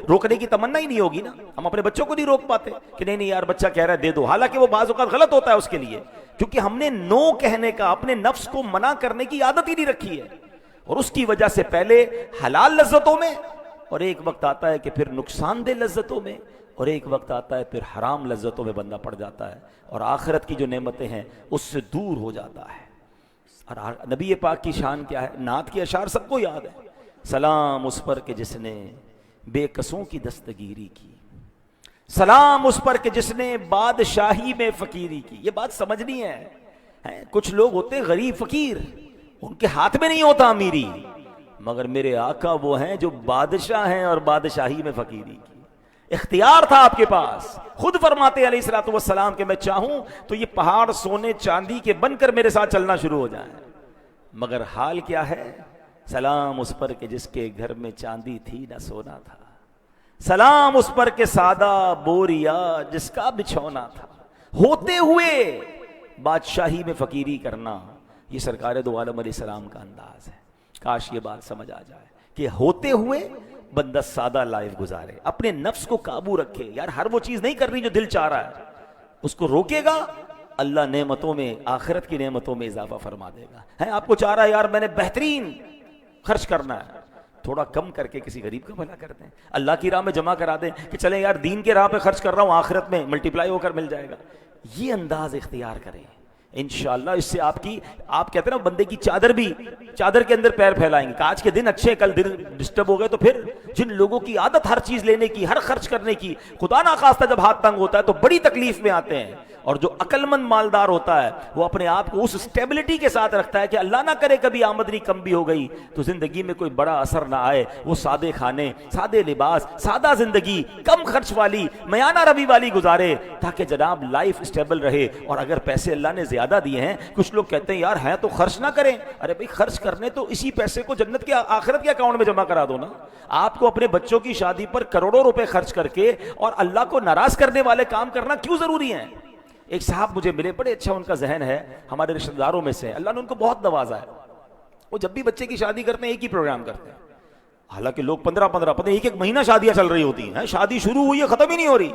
روکنے کی تمنا ہی نہیں ہوگی نا. ہم اپنے بچوں کو نہیں روک پاتے کہ نہیں یار بچہ کہہ رہا ہے دے دو، حالانکہ وہ بعض اوقات غلط ہوتا ہے اس کے لیے، کیونکہ ہم نے نو کہنے کا، اپنے نفس کو منع کرنے کی عادت ہی نہیں رکھی ہے. اور اس کی وجہ سے پہلے حلال لذتوں میں، اور ایک وقت آتا ہے کہ پھر نقصان دہ لذتوں میں، اور ایک وقت آتا ہے پھر حرام لذتوں میں بندہ پڑ جاتا ہے اور آخرت کی جو نعمتیں ہیں اس سے دور ہو جاتا ہے. اور نبی پاک کی شان کیا ہے؟ نعت کے اشعار سب کو یاد ہے. سلام اس پر کہ جس نے بے کسوں کی دستگیری کی، سلام اس پر کہ جس نے بادشاہی میں فقیری کی. یہ بات سمجھنی ہے. کچھ لوگ ہوتے ہیں غریب فقیر، ان کے ہاتھ میں نہیں ہوتا امیری، مگر میرے آقا وہ ہیں جو بادشاہ ہیں اور بادشاہی میں فقیری کی. اختیار تھا آپ کے پاس. خود فرماتے علیہ الصلوۃ والسلام کہ میں چاہوں تو یہ پہاڑ سونے چاندی کے بن کر میرے ساتھ چلنا شروع ہو جائیں. مگر حال کیا ہے؟ سلام اس پر کہ جس کے گھر میں چاندی تھی نہ سونا تھا، سلام اس پر کہ سادہ بوریا جس کا بچھونا تھا. ہوتے ہوئے بادشاہی میں فقیری کرنا، یہ سرکار دو عالم علیہ السلام کا انداز ہے. کاش یہ بات سمجھ آ جائے کہ ہوتے ہوئے بندہ سادہ لائف گزارے، اپنے نفس کو قابو رکھے. یار ہر وہ چیز نہیں کرنی جو دل چاہ رہا ہے، اس کو روکے گا اللہ نعمتوں میں، آخرت کی نعمتوں میں اضافہ فرما دے گا. آپ کو چاہ رہا ہے یار میں نے بہترین خرچ کرنا ہے، تھوڑا کم کر کے کسی غریب کا بھلا کر دیں، اللہ کی راہ میں جمع کرا دیں کہ چلیں یار دین کے راہ پہ خرچ کر رہا ہوں، آخرت میں ملٹیپلائی ہو کر مل جائے گا. یہ انداز اختیار کریں انشاءاللہ. اس سے آپ کہتے ہیں نا بندے کی چادر کے اندر پیر پھیلائیں گے کہ آج کے دن اچھے کل دن ڈسٹرب ہو گئے. تو پھر جن لوگوں کی عادت ہر چیز لینے کی، ہر خرچ کرنے کی، خدا ناخواستہ جب ہاتھ تنگ ہوتا ہے تو بڑی تکلیف میں آتے ہیں. اور جو عقل مند مالدار ہوتا ہے وہ اپنے آپ کو اس اسٹیبلٹی کے ساتھ رکھتا ہے کہ اللہ نہ کرے کبھی آمدنی کم بھی ہو گئی تو زندگی میں کوئی بڑا اثر نہ آئے. وہ سادے کھانے، سادے لباس، سادہ زندگی، کم خرچ والی میانہ روی والی گزارے تاکہ جناب لائف اسٹیبل رہے. اور اگر پیسے اللہ نے زیادہ دیے ہیں, کچھ لوگ کہتے ہیں یار ہیں تو خرچ نہ کریں. ارے بھائی خرچ کرنے تو اسی پیسے کو جنت کے آخرت کے اکاؤنٹ میں جمع کرا دو نا. آپ کو اپنے بچوں کی شادی پر کروڑوں روپے خرچ کر کے اور اللہ کو ناراض کرنے والے کام کرنا کیوں ضروری ہیں؟ ایک صاحب مجھے ملے, بڑے اچھا ان کا ذہن ہے, ہمارے رشتہ داروں میں سے, اللہ نے ان کو بہت نوازا ہے. وہ جب بھی بچے کی شادی کرتے ہیں ایک ہی پروگرام کرتے ہیں, حالانکہ لوگ 15 پتہ ایک مہینہ شادیاں چل رہی ہوتی ہیں, شادی شروع ہوئی ہے ختم ہی نہیں ہو رہی,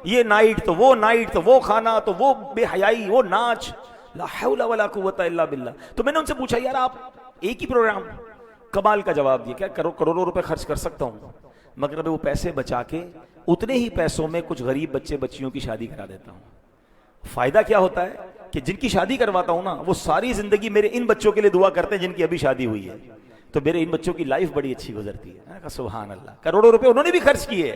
یہ نائٹ تو وہ نائٹ تو وہ کھانا تو وہ بے حیائی وہ ناچ, لا حول ولا قوت الا باللہ. تو میں نے ان سے پوچھا یار آپ ایک ہی پروگرام, کمال کا جواب دیا, کیا کروڑوں روپے خرچ کر سکتا ہوں مگر میں وہ پیسے بچا کے اتنے ہی پیسوں میں کچھ غریب بچے بچیوں کی شادی کرا دیتا ہوں. فائدہ کیا ہوتا ہے کہ جن کی شادی کرواتا ہوں نا وہ ساری زندگی میرے ان بچوں کے لیے دعا کرتے ہیں جن کی ابھی شادی ہوئی ہے, تو میرے ان بچوں کی لائف بڑی اچھی گزرتی ہے. سبحان اللہ, کروڑوں روپے انہوں نے بھی خرچ کیے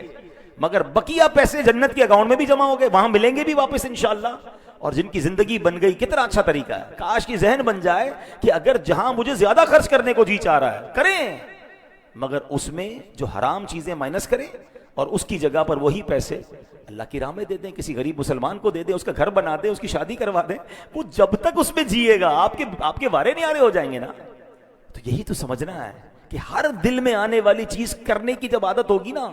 مگر بقیہ پیسے جنت کے اکاؤنٹ میں بھی جمع ہو گئے, وہاں ملیں گے بھی واپس انشاءاللہ. اور جن کی زندگی بن گئی, کتنا اچھا طریقہ ہے. کاش کی ذہن بن جائے کہ اگر جہاں مجھے زیادہ خرچ کرنے کو جی چاہ رہا ہے کریں, مگر اس میں جو حرام چیزیں مائنس کریں اور اس کی جگہ پر وہی پیسے اللہ کی راہ میں دے دیں, کسی غریب مسلمان کو دے دیں, اس کا گھر بنا دیں, اس کی شادی کروا دیں. وہ جب تک اس میں جیے گا آپ کے وارے نہیں آ رہے ہو جائیں گے نا. تو یہی تو سمجھنا ہے کہ ہر دل میں آنے والی چیز کرنے کی جب عادت ہوگی نا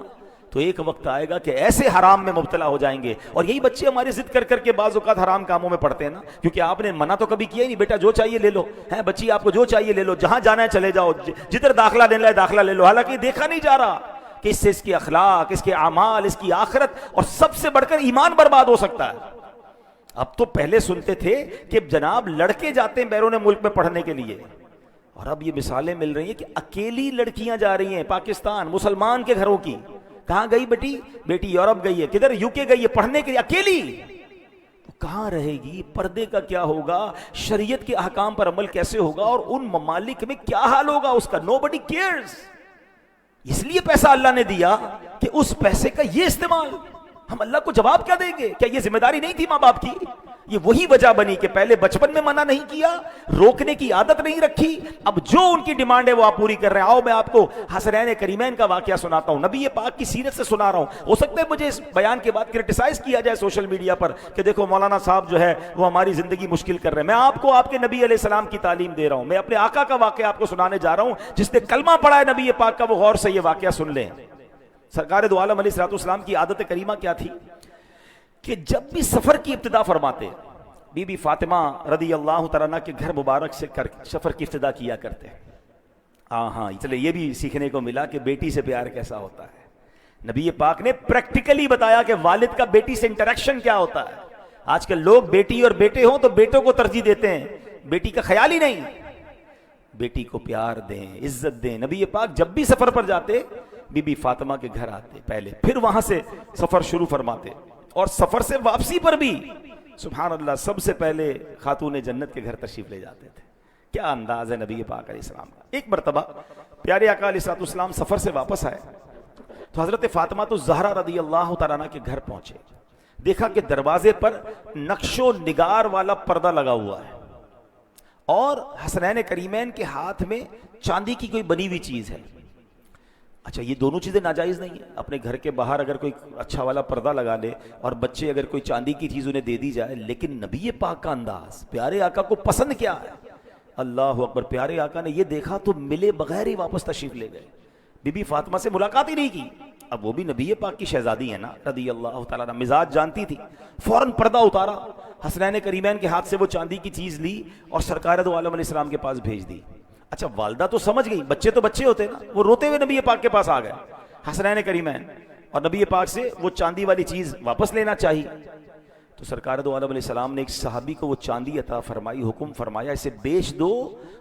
تو ایک وقت آئے گا کہ ایسے حرام میں مبتلا ہو جائیں گے. اور یہی بچے ہماری ضد کر کے بعض اوقات حرام کاموں میں پڑتے ہیں نا, کیونکہ آپ نے منع تو کبھی کیا ہی نہیں, بیٹا جو چاہیے لے لو, ہے بچی آپ کو جو چاہیے لے لو, جہاں جانا ہے چلے جاؤ, جدھر داخلہ لینا ہے داخلہ لے لو. حالانکہ دیکھا نہیں جا رہا کہ اس سے اس کی اخلاق, اس کے اعمال, اس کی آخرت اور سب سے بڑھ کر ایمان برباد ہو سکتا ہے. اب تو پہلے سنتے تھے کہ جناب لڑکے جاتے ہیں بیرون ملک میں پڑھنے کے لیے, اور اب یہ مثالیں مل رہی ہیں کہ اکیلی لڑکیاں جا رہی ہیں پاکستان مسلمان کے گھروں کی. کہاں گئی بیٹی یورپ گئی ہے, کدھر یو کے گئی ہے پڑھنے کے لیے اکیلی. تو کہاں رہے گی, پردے کا کیا ہوگا, شریعت کے احکام پر عمل کیسے ہوگا, اور ان ممالک میں کیا حال ہوگا اس کا. nobody cares. اس لیے پیسہ اللہ نے دیا کہ اس پیسے کا یہ استعمال. ہم اللہ کو جواب کیا دیں گے؟ کیا یہ ذمہ داری نہیں تھی ماں باپ کی؟ یہ وہی وجہ بنی کہ پہلے بچپن میں منع نہیں کیا, روکنے کی عادت نہیں رکھی, اب جو ان کی ڈیمانڈ ہے وہ آپ پوری کر رہے ہیں. آؤ میں آپ کو حسنین کریمین کا واقعہ سناتا ہوں, نبی پاک کی سیرت سے سنا رہا ہوں. ہو سکتا ہے مجھے اس بیان کے بعد کرٹیسائز کیا جائے سوشل میڈیا پر کہ دیکھو مولانا صاحب جو ہے وہ ہماری زندگی مشکل کر رہے ہیں. میں آپ کو آپ کے نبی علیہ السلام کی تعلیم دے رہا ہوں, میں اپنے آقا کا واقعہ آپ کو سنانے جا رہا ہوں. جس نے کلمہ پڑھا ہے نبی پاک کا وہ غور سے یہ واقعہ سن لیں. سرکار دو عالم علیہ السلام کی عادت کریمہ کیا تھی کہ جب بھی سفر کی ابتدا فرماتے بی بی فاطمہ رضی اللہ تعالیٰ عنہ کے گھر مبارک سے سفر کی ابتدا کیا کرتے. ہاں چلے یہ بھی سیکھنے کو ملا کہ بیٹی سے پیار کیسا ہوتا ہے. نبی پاک نے پریکٹیکلی بتایا کہ والد کا بیٹی سے انٹریکشن کیا ہوتا ہے. آج کل لوگ بیٹی اور بیٹے ہوں تو بیٹوں کو ترجیح دیتے ہیں, بیٹی کا خیال ہی نہیں. بیٹی کو پیار دیں, عزت دیں. نبی پاک جب بھی سفر پر جاتے بی بی فاطمہ کے گھر آتے پہلے, پھر وہاں سے سفر شروع فرماتے, اور سفر سے واپسی پر بھی سبحان اللہ سب سے پہلے خاتون جنت کے گھر تشریف لے جاتے تھے. کیا انداز ہے نبی پاک علیہ السلام کا. ایک مرتبہ پیارے آقا علیہ السلام سفر سے واپس آئے تو حضرت فاطمہ تو زہرا رضی اللہ تعالیٰ عنہ کے گھر پہنچے. دیکھا کہ دروازے پر نقش و نگار والا پردہ لگا ہوا ہے اور حسنین کریمین کے ہاتھ میں چاندی کی کوئی بنی ہوئی چیز ہے. اچھا یہ دونوں چیزیں ناجائز نہیں ہیں. اپنے گھر کے باہر اگر کوئی اچھا والا پردہ لگا لے اور بچے اگر کوئی چاندی کی چیز انہیں دے دی جائے, لیکن نبی پاک کا انداز, پیارے آقا کو پسند کیا ہے. اللہ اکبر, پیارے آقا نے یہ دیکھا تو ملے بغیر ہی واپس تشریف لے گئے. بی بی فاطمہ سے ملاقات ہی نہیں کی. اب وہ بھی نبی پاک کی شہزادی ہے نا رضی اللہ تعالیٰ عنہ, مزاج جانتی تھی. فوراً پردہ اتارا, حسنین کریمین کے ہاتھ سے وہ چاندی کی چیز لی اور سرکار دو عالم علیہ السلام کے پاس بھیج دی. اچھا والدہ تو سمجھ گئی, بچے تو بچے ہوتے نا, وہ روتے ہوئے نبی پاک کے پاس آ گئے حسنین کریمین, اور نبی پاک سے وہ چاندی والی چیز واپس لینا چاہیے. تو سرکار دو عالم علیہ السلام نے ایک صحابی کو وہ چاندی عطا فرمائی, حکم فرمایا اسے بیچ دو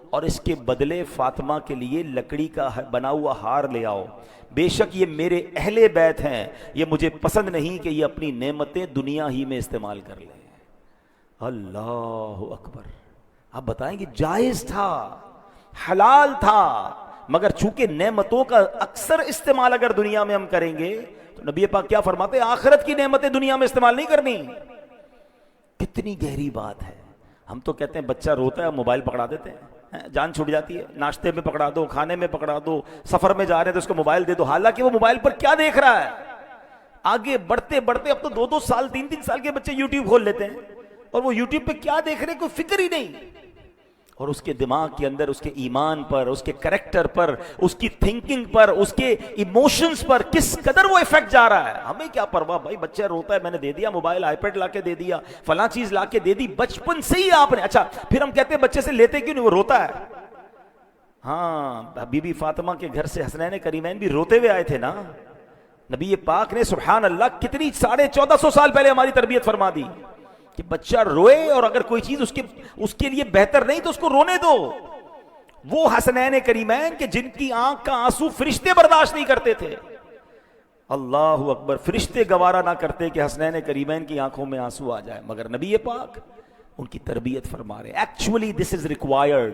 اور اس کے بدلے فاطمہ کے لیے لکڑی کا بنا ہوا ہار لے آؤ. بے شک یہ میرے اہل بیت ہیں, یہ مجھے پسند نہیں کہ یہ اپنی نعمتیں دنیا ہی میں استعمال کر لیں. اللہ اکبر. آپ بتائیں کہ جائز تھا, حلال تھا, مگر چونکہ نعمتوں کا اکثر استعمال اگر دنیا میں ہم کریں گے تو نبی پاک کیا فرماتے ہیں, آخرت کی نعمتیں دنیا میں استعمال نہیں کرنی. کتنی گہری بات ہے. ہم تو کہتے ہیں بچہ روتا ہے موبائل پکڑا دیتے ہیں, جان چھوٹ جاتی ہے, ناشتے میں پکڑا دو, کھانے میں پکڑا دو, سفر میں جا رہے ہیں تو اس کو موبائل دے دو. حالانکہ وہ موبائل پر کیا دیکھ رہا ہے, آگے بڑھتے بڑھتے اب تو 2-2 سال 3-3 سال کے بچے یوٹیوب کھول لیتے ہیں، اور وہ یوٹیوب پہ کیا دیکھ رہے ہیں کوئی فکر ہی نہیں، اور اس کے دماغ کے اندر اس کے ایمان پر، اس کے کریکٹر پر، اس کی تھنکنگ پر، اس کے ایموشنز پر کس قدر وہ ایفیکٹ جا رہا ہے۔ ہمیں کیا پرواہ بھائی، بچہ روتا ہے میں نے دے دیا موبائل، آئی پیڈ لا کے دے دیا، فلاں چیز لا کے دے دی، بچپن سے ہی آپ نے۔ اچھا پھر ہم کہتے ہیں بچے سے لیتے کیوں نہیں، وہ روتا ہے۔ ہاں بی بی فاطمہ کے گھر سے حسنین کریمین بھی روتے ہوئے آئے تھے نا، نبی پاک نے سبحان اللہ کتنی 1450 سال پہلے ہماری تربیت فرما دی کہ بچہ روئے، اور اگر کوئی چیز اس کے لیے بہتر نہیں تو اس کو رونے دو۔ وہ حسنین کریمین کہ جن کی آنکھ کا آنسو فرشتے برداشت نہیں کرتے تھے، اللہ اکبر، فرشتے گوارا نہ کرتے کہ حسنین کریمین کی آنکھوں میں آنسو آ جائے، مگر نبی پاک ان کی تربیت فرما رہے۔ ایکچولی دس از ریکوائرڈ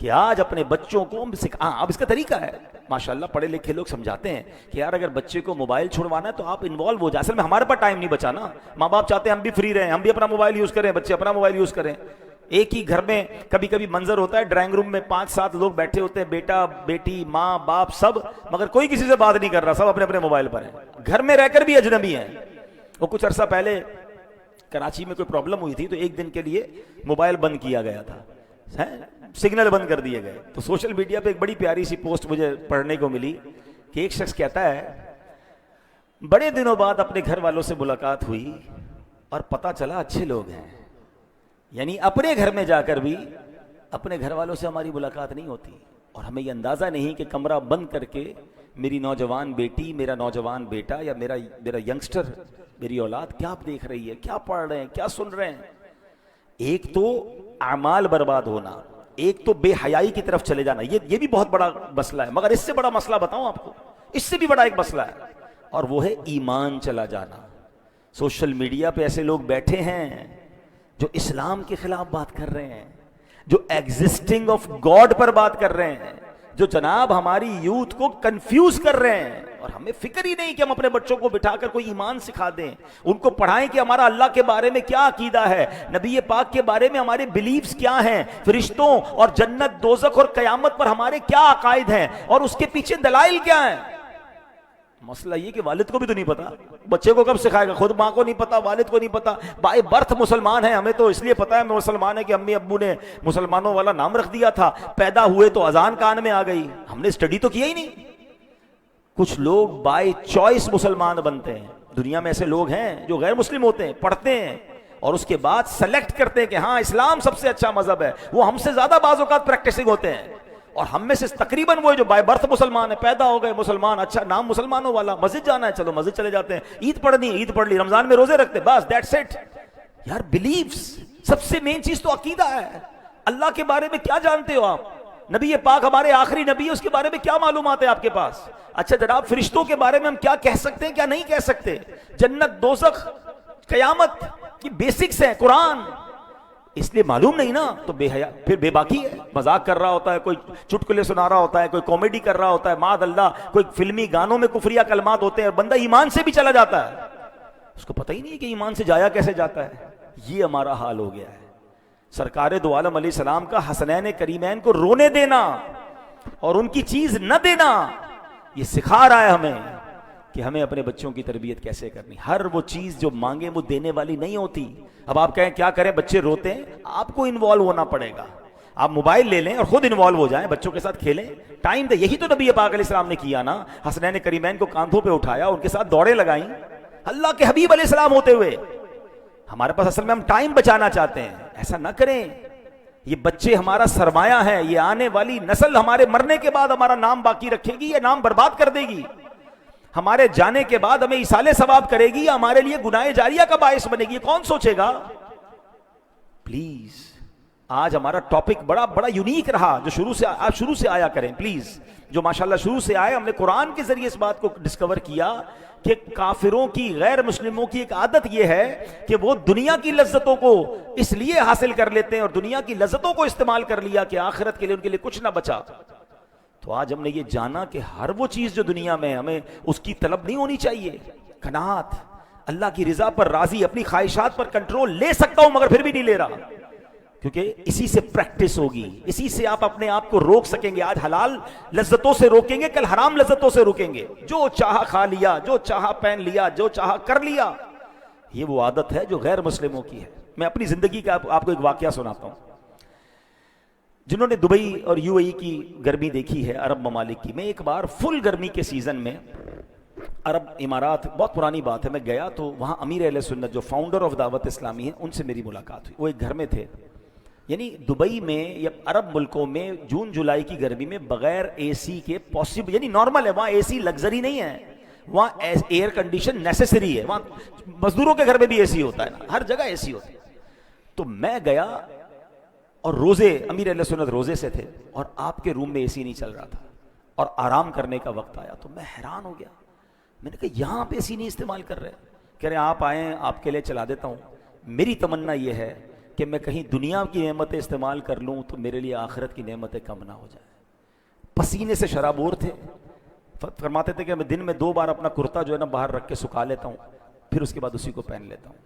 کہ آج اپنے بچوں کو اب اس کا طریقہ ہے ماشاءاللہ، پڑھے لکھے لوگ سمجھاتے ہیں کہ یار اگر بچے کو موبائل چھوڑوانا ہے تو آپ انوالو ہو جائیں۔ اصل میں ہمارے پاس ٹائم نہیں بچا نا، ماں باپ چاہتے ہیں ہم بھی فری رہیں، ہم بھی اپنا موبائل یوز کریں، بچے اپنا موبائل یوز کریں۔ ایک ہی گھر میں کبھی کبھی منظر ہوتا ہے ڈرائنگ روم میں 5-7 لوگ بیٹھے ہوتے ہیں، بیٹا بیٹی ماں باپ سب، مگر کوئی کسی سے بات نہیں کر رہا، سب اپنے اپنے موبائل پر ہیں، گھر میں رہ کر بھی اجنبی ہیں۔ وہ کچھ عرصہ پہلے کراچی میں کوئی پرابلم ہوئی تھی تو ایک دن کے لیے موبائل بند کیا گیا تھا، سگنل بند کر دیے گئے، تو سوشل میڈیا پہ ایک بڑی پیاری سی پوسٹ مجھے پڑھنے کو ملی کہ ایک شخص کہتا ہے بڑے دنوں بعد اپنے گھر والوں سے ملاقات ہوئی اور پتہ چلا اچھے لوگ ہیں، یعنی اپنے گھر میں جا کر بھی اپنے گھر والوں سے ہماری ملاقات نہیں ہوتی، اور ہمیں یہ اندازہ نہیں کہ کمرہ بند کر کے میری نوجوان بیٹی، میرا نوجوان بیٹا یا میرا ینگسٹر، میری اولاد کیا دیکھ رہی ہے، کیا پڑھ رہے ہیں، کیا سن رہے ہیں۔ ایک تو اعمال برباد ہونا، ایک تو بے حیائی کی طرف چلے جانا، یہ بھی بہت بڑا مسئلہ ہے، مگر اس سے بڑا مسئلہ بتاؤں آپ کو، اس سے بھی بڑا ایک مسئلہ ہے، اور وہ ہے ایمان چلا جانا۔ سوشل میڈیا پہ ایسے لوگ بیٹھے ہیں جو اسلام کے خلاف بات کر رہے ہیں، جو ایگزسٹنگ آف گاڈ پر بات کر رہے ہیں، جو جناب ہماری یوتھ کو کنفیوز کر رہے ہیں، اور ہمیں فکر ہی نہیں کہ ہم اپنے بچوں کو بٹھا کر کوئی ایمان سکھا دیں، ان کو پڑھائیں کہ ہمارا اللہ کے بارے میں کیا عقیدہ ہے، نبی پاک کے بارے میں ہمارے بلیفز کیا ہیں، فرشتوں اور جنت دوزخ اور قیامت پر ہمارے کیا عقائد ہیں، اور اس کے پیچھے دلائل کیا ہیں۔ مسئلہ یہ کہ والد کو بھی تو نہیں پتا، بچے کو کب سکھائے گا، خود ماں کو نہیں پتا، والد کو نہیں پتا، بائی برتھ مسلمان ہیں، ہمیں تو اس لیے پتا ہے میں مسلمان ہے کہ امی ابو نے مسلمانوں والا نام رکھ دیا تھا، پیدا ہوئے تو اذان کان میں آ گئی، ہم نے اسٹڈی تو کیا ہی نہیں۔ کچھ لوگ بائی چوائس مسلمان بنتے ہیں، دنیا میں ایسے لوگ ہیں جو غیر مسلم ہوتے ہیں، پڑھتے ہیں اور اس کے بعد سلیکٹ کرتے ہیں کہ ہاں اسلام سب سے اچھا مذہب ہے، وہ ہم سے زیادہ بعض اوقات پریکٹسنگ ہوتے ہیں، اور ہم میں سے تقریباً وہ جو بائی برتھ مسلمان ہے، پیدا ہو گئے مسلمان، اچھا نام مسلمانوں والا، مسجد جانا ہے چلو مسجد چلے جاتے ہیں، عید پڑھنی ہے عید پڑھ لی، رمضان میں روزے رکھتے، بس دیٹس اٹ۔ یار بلیفز، سب سے مین چیز تو عقیدہ ہے۔ اللہ کے بارے میں کیا جانتے ہو آپ؟ نبی پاک ہمارے آخری نبی ہے، اس کے بارے میں کیا معلومات ہے آپ کے پاس؟ اچھا جناب فرشتوں کے بارے میں ہم کیا کہہ سکتے ہیں، کیا نہیں کہہ سکتے؟ جنت دوزخ قیامت کی بیسکس ہیں، قرآن، اس لیے معلوم نہیں نا تو بے حیا، پھر بے باکی ہے، مذاق کر رہا ہوتا ہے، کوئی چٹکلے سنا رہا ہوتا ہے، کوئی کامیڈی کر رہا ہوتا ہے، معاذ اللہ کوئی فلمی گانوں میں کفریہ کلمات ہوتے ہیں، بندہ ایمان سے بھی چلا جاتا ہے، اس کو پتہ ہی نہیں کہ ایمان سے جایا کیسے جاتا ہے۔ یہ ہمارا حال ہو گیا ہے۔ سرکار دو عالم علیہ السلام کا حسنین کریمین کو رونے دینا اور ان کی چیز نہ دینا، یہ سکھا رہا ہے ہمیں کہ ہمیں اپنے بچوں کی تربیت کیسے کرنی۔ ہر وہ چیز جو مانگے وہ دینے والی نہیں ہوتی۔ اب آپ کہیں کیا کریں، بچے روتے ہیں، آپ کو انوالو ہونا پڑے گا، آپ موبائل لے لیں اور خود انوالو ہو جائیں، بچوں کے ساتھ کھیلیں، ٹائم دیں۔ یہی تو نبی پاک علیہ السلام نے کیا نا، حسنین کریمین کو کاندھوں پہ اٹھایا، ان کے ساتھ دوڑیں لگائیں، اللہ کے حبیب علیہ السلام ہوتے ہوئے۔ ہمارے پاس اصل میں ہم ٹائم بچانا چاہتے ہیں، ایسا نہ کریں۔ یہ بچے ہمارا سرمایہ ہے، یہ آنے والی نسل ہمارے مرنے کے بعد ہمارا نام باقی رکھے گی یا نام برباد کر دے گی؟ ہمارے جانے کے بعد ہمیں ایصال ثواب کرے گی یا ہمارے لیے گناہ جاریہ کا باعث بنے گی؟ یہ کون سوچے گا؟ پلیز آج ہمارا ٹاپک بڑا یونیک رہا، جو شروع سے آیا کریں پلیز، جو ماشاءاللہ شروع سے آئے۔ ہم نے قرآن کے ذریعے اس بات کو ڈسکور کیا کہ کافروں کی، غیر مسلموں کی ایک عادت یہ ہے کہ وہ دنیا کی لذتوں کو اس لیے حاصل کر لیتے ہیں اور دنیا کی لذتوں کو استعمال کر لیا کہ آخرت کے لیے ان کے لیے کچھ نہ بچا۔ تو آج ہم نے یہ جانا کہ ہر وہ چیز جو دنیا میں ہمیں اس کی طلب نہیں ہونی چاہیے، قناعت، اللہ کی رضا پر راضی، اپنی خواہشات پر کنٹرول لے سکتا ہوں مگر پھر بھی نہیں لے رہا، کیونکہ اسی سے پریکٹس ہوگی، اسی سے آپ اپنے آپ کو روک سکیں گے. آج حلال لذتوں سے روکیں گے، کل حرام لذتوں سے روکیں گے. جو چاہا کھا لیا، جو چاہا پہن لیا، جو چاہا کر لیا. یہ وہ عادت ہے جو غیر مسلموں کی ہے. میں اپنی زندگی کا آپ کو ایک واقعہ سناتا ہوں. جنہوں نے دبئی اور یو اے ای کی گرمی دیکھی ہے، عرب ممالک کی، میں ایک بار فل گرمی کے سیزن میں عرب امارات، بہت پرانی بات ہے، میں گیا تو وہاں امیر اہل سنت جو فاؤنڈر آف دعوت اسلامی ہیں ان سے میری ملاقات ہوئی. وہ ایک گھر میں تھے. یعنی دبئی میں یا عرب ملکوں میں جون جولائی کی گرمی میں بغیر اے سی کے پاسبل، یعنی نارمل ہے. وہاں اے سی لگژری نہیں ہے، وہاں ایئر کنڈیشن نیسیسری ہے. وہاں مزدوروں کے گھر میں بھی اے سی ہوتا ہے نا، ہر جگہ اے سی ہوتا ہے. تو میں گیا اور روزے، امیر اہل سنت روزے سے تھے اور آپ کے روم میں اے سی نہیں چل رہا تھا اور آرام کرنے کا وقت آیا تو میں حیران ہو گیا. میں نے کہا یہاں پہ اے سی نہیں استعمال کر رہے. کہہ رہے آپ آئیں، آپ کے لیے چلا دیتا ہوں. میری تمنا یہ ہے کہ میں کہیں دنیا کی نعمتیں استعمال کر لوں تو میرے لیے آخرت کی نعمتیں کم نہ ہو جائیں. پسینے سے شرابور تھے. فرماتے تھے کہ میں دن میں 2 بار اپنا کرتا جو ہے نا باہر رکھ کے سکھا لیتا ہوں، پھر اس کے بعد اسی کو پہن لیتا ہوں.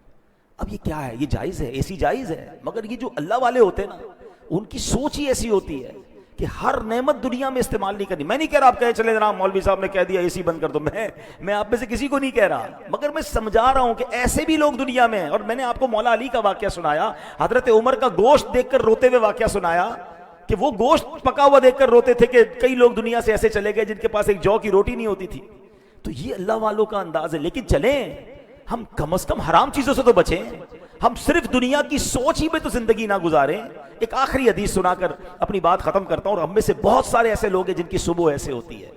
اب یہ کیا ہے؟ یہ جائز ہے، اے سی جائز ہے، مگر یہ جو اللہ والے ہوتے ہیں نا ان کی سوچ ہی ایسی ہوتی ہے کہ ہر نعمت دنیا میں استعمال نہیں کرنی. میں نہیں کہہ رہا آپ کہے چلے جناب مولوی صاحب نے کہہ دیا اے سی بند کر دو، میں آپ میں سے کسی کو نہیں کہہ رہا، مگر میں سمجھا رہا ہوں کہ ایسے بھی لوگ دنیا میں ہیں. اور میں نے آپ کو مولا علی کا واقعہ سنایا، حضرت عمر کا گوشت دیکھ کر روتے ہوئے واقعہ سنایا کہ وہ گوشت پکا ہوا دیکھ کر روتے تھے کہ کئی لوگ دنیا سے ایسے چلے گئے جن کے پاس ایک جو کی روٹی نہیں ہوتی تھی. تو یہ اللہ والوں کا انداز ہے. لیکن چلیں ہم کم از کم حرام چیزوں سے تو بچیں، ہم صرف دنیا کی سوچ ہی میں تو زندگی نہ گزاریں. ایک آخری حدیث سنا کر اپنی بات ختم کرتا ہوں. اور ہم میں سے بہت سارے ایسے لوگ ہیں جن کی صبح ایسے ہوتی ہے.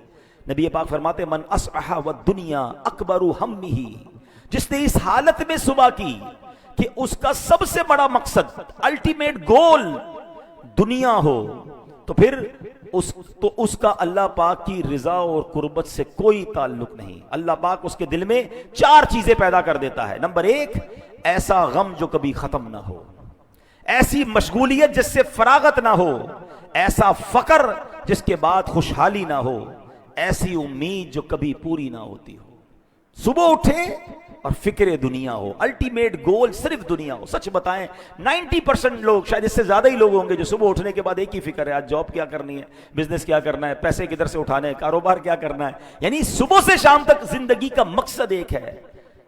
نبی پاک فرماتے من اصبح والدنیا اکبر ہمہ، جس نے اس حالت میں صبح کی کہ اس کا سب سے بڑا مقصد، الٹیمیٹ گول دنیا ہو، تو پھر اس کا اللہ پاک کی رضا اور قربت سے کوئی تعلق نہیں. اللہ پاک اس کے دل میں 4 چیزیں پیدا کر دیتا ہے. نمبر 1، ایسا غم جو کبھی ختم نہ ہو، ایسی مشغولیت جس سے فراغت نہ ہو، ایسا فقر جس کے بعد خوشحالی نہ ہو، ایسی امید جو کبھی پوری نہ ہوتی ہو. صبح اٹھے اور فکر دنیا ہو، الٹیمیٹ گول صرف دنیا ہو. سچ بتائیں 90% لوگ، شاید اس سے زیادہ ہی لوگ ہوں گے جو صبح اٹھنے کے بعد ایک ہی فکر ہے، آج جاب کیا کرنی ہے، بزنس کیا کرنا ہے، پیسے کدھر سے اٹھانے ہیں، کاروبار کیا کرنا ہے. یعنی صبح سے شام تک زندگی کا مقصد ایک ہے.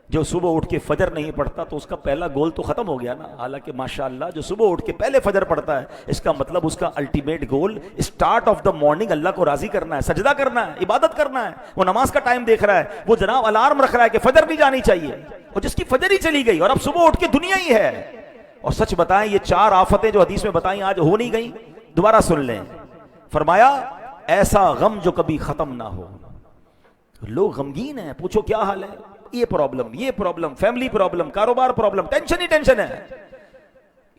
جو صبح اٹھ کے فجر نہیں پڑھتا تو اس کا پہلا گول تو ختم ہو گیا نا. حالانکہ ماشاءاللہ جو صبح اٹھ کے پہلے فجر پڑھتا ہے اس کا مطلب اس کا ultimate goal start of the morning اللہ کو راضی کرنا ہے، سجدہ کرنا ہے، عبادت کرنا ہے. وہ نماز کا ٹائم دیکھ رہا ہے، وہ جناب الارم رکھ رہا ہے کہ فجر بھی جانی چاہیے، اور جس کی فجر ہی چلی گئی اور اب صبح اٹھ کے دنیا ہی ہے. اور سچ بتائیں یہ 4 آفتیں جو حدیث میں بتائیں آج ہو نہیں گئی. دوبارہ سن لیں، فرمایا ایسا غم جو کبھی ختم نہ ہو. لوگ غمگین ہیں، پوچھو کیا حال ہے، یہ پرابلم، فیملی پرابلم، کاروبار پرابلم، ٹینشن ہی ٹینشن ہے.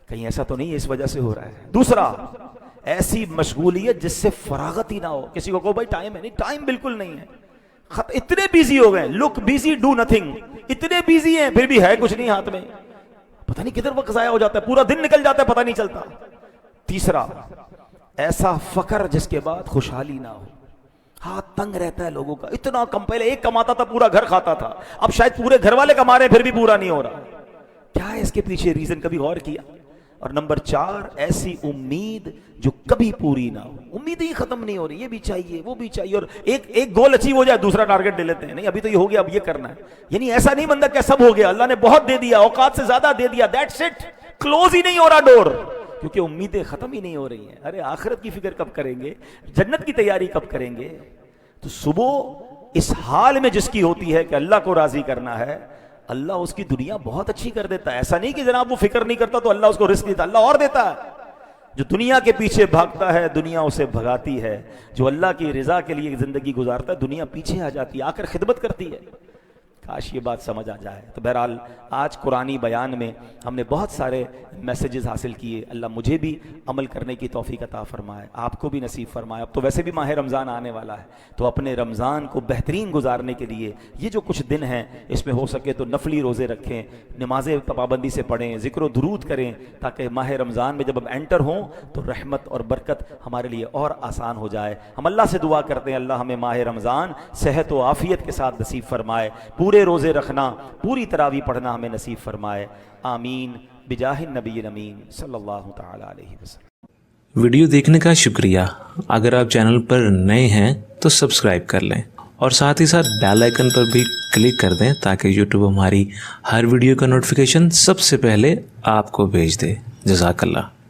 کہیں ایسا تو نہیں ہے اس وجہ سے ہو رہا ہے. دوسرا، ایسی مشغولیت جس سے فراغت ہی نہ ہو. کسی کو کہو بھائی ٹائم ہے، نہیں ٹائم بالکل نہیں ہے. اتنے بیزی ہو گئے، لک بیزی ڈو نتھنگ. اتنے بیزی ہیں پھر بھی ہے کچھ نہیں ہاتھ میں، پتہ نہیں کدھر وقت ضائع ہو جاتا ہے، پورا دن نکل جاتا ہے پتہ نہیں چلتا. تیسرا، ایسا فقر جس کے بعد خوشحالی نہ ہو. ہاتھ تنگ رہتا ہے لوگوں کا، اتنا کم، پہلے ایک کماتا تھا پورا گھر کھاتا تھا، اب شاید پورے گھر والے کما رہے ہیں پھر بھی پورا نہیں ہو رہا. کیا ہے اس کے پیچھے ریزن، کبھی غور کیا؟ اور نمبر 4، ایسی امید جو کبھی پوری نہ ہو. امید ہی ختم نہیں ہو رہی، یہ بھی چاہیے وہ بھی چاہیے، اور ایک گول اچیو ہو جائے دوسرا ٹارگٹ لے لیتے ہیں، نہیں ابھی تو یہ ہو گیا اب یہ کرنا ہے. یعنی ایسا نہیں بندہ کہ سب ہو گیا، اللہ نے بہت دے دیا، اوقات سے زیادہ دے دیا، دیٹس اٹ، کلوز ہی نہیں ہو رہا ڈور، کیونکہ امیدیں ختم ہی نہیں ہو رہی ہیں. ارے آخرت کی فکر کب کریں گے، جنت کی تیاری کب کریں گے؟ تو صبح اس حال میں جس کی ہوتی ہے کہ اللہ کو راضی کرنا ہے، اللہ اس کی دنیا بہت اچھی کر دیتا ہے. ایسا نہیں کہ جناب وہ فکر نہیں کرتا تو اللہ اس کو رزق دیتا، اللہ اور دیتا ہے. جو دنیا کے پیچھے بھاگتا ہے دنیا اسے بھگاتی ہے، جو اللہ کی رضا کے لیے زندگی گزارتا ہے دنیا پیچھے آ جاتی ہے، آ کر خدمت کرتی ہے. کاش یہ بات سمجھ آ جائے. تو بہرحال آج قرآنی بیان میں ہم نے بہت سارے میسیجز حاصل کیے. اللہ مجھے بھی عمل کرنے کی توفیق عطا فرمائے، آپ کو بھی نصیب فرمائے. اب تو ویسے بھی ماہ رمضان آنے والا ہے، تو اپنے رمضان کو بہترین گزارنے کے لیے یہ جو کچھ دن ہیں اس میں ہو سکے تو نفلی روزے رکھیں، نمازیں پابندی سے پڑھیں، ذکر و درود کریں، تاکہ ماہ رمضان میں جب ہم انٹر ہوں تو رحمت اور برکت ہمارے لیے اور آسان ہو جائے. ہم اللہ سے دعا کرتے ہیں اللہ ہمیں ماہ رمضان صحت و عافیت کے ساتھ نصیب فرمائے، پورے روزے رکھنا، پوری تراویح پڑھنا ہمیں نصیب فرمائے. آمین بجاہ النبی الامین صلی اللہ تعالی علیہ وسلم۔ ویڈیو دیکھنے کا شکریہ۔ اگر آپ چینل پر نئے ہیں تو سبسکرائب کر لیں اور ساتھ ہی ساتھ بیل آئیکن پر بھی کلک کر دیں تاکہ یوٹیوب ہماری ہر ویڈیو کا نوٹیفیکیشن سب سے پہلے آپ کو بھیج دے۔ جزاک اللہ۔